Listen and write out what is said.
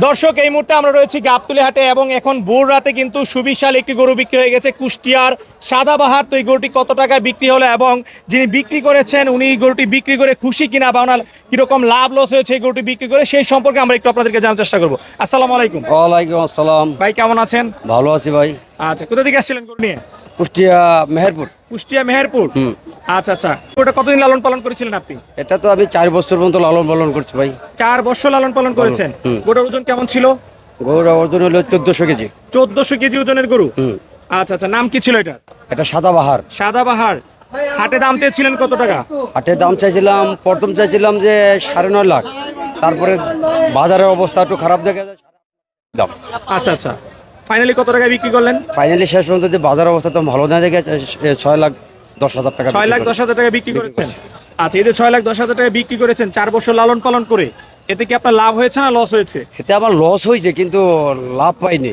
দর্শক, এই মুহূর্তে আমরা রয়েছি গাবতলী হাটে এবং এখন ভোর রাতে কিন্তু সুবিশাল একটি গরু বিক্রি হয়ে গেছে কুষ্টিয়ার সাদাবাহার। তো এই গরুটি কত টাকায় বিক্রি হলো এবং যিনি বিক্রি করেছেন উনি এই গরুটি বিক্রি করে খুশি কিনা বা ওনার কিরকম লাভ লস হয়েছে এই গরুটি বিক্রি করে, সেই সম্পর্কে আমরা একটু আপনাদেরকে জানার চেষ্টা করবো। আসসালামু আলাইকুম। ওয়ালাইকুম আসসালাম। ভাই কেমন আছেন? ভালো আছি ভাই। আচ্ছা, কোথা থেকে আসছিলেন গরু নিয়ে? কুষ্টিয়া মেহেরপুর। কুষ্টিয়া মেহেরপুর। আচ্ছা আচ্ছা, ওটা কতদিন লালন পালন করেছিলেন আপনি? এটা তো আমি 4 বছর পর্যন্ত লালন পালন করছি ভাই। 4 বছর লালন পালন করেছেন। গরুর ওজন কেমন ছিল? গরুর ওজন হলো 1400 কেজি। 1400 কেজি ওজনের গরু। আচ্ছা আচ্ছা, নাম কি ছিল এটা? এটা সাদাবাহার। সাদাবাহার। হাটে দাম চেয়েছিলেন কত টাকা? হাটে দাম চাইছিলাম, প্রথম চাইছিলাম যে 9.5 লাখ, তারপরে বাজারের অবস্থা একটু খারাপ দেখা যায় দাম। আচ্ছা আচ্ছা, ফাইনালি কত টাকায় বিক্রি করলেন? ফাইনালি শেষ পর্যন্ত যে বাজারের অবস্থা তো ভালো না দেখে 6,10,000 টাকা। 6,10,000 টাকা বিক্রি করেছেন। আচ্ছা, এই যে 6,10,000 টাকা বিক্রি করেছেন 4 বছর লালন পালন করে, এতে কি আপনার লাভ হয়েছে না লস হয়েছে? এতে আমার লস হয়েছে কিন্তু লাভ পাইনি।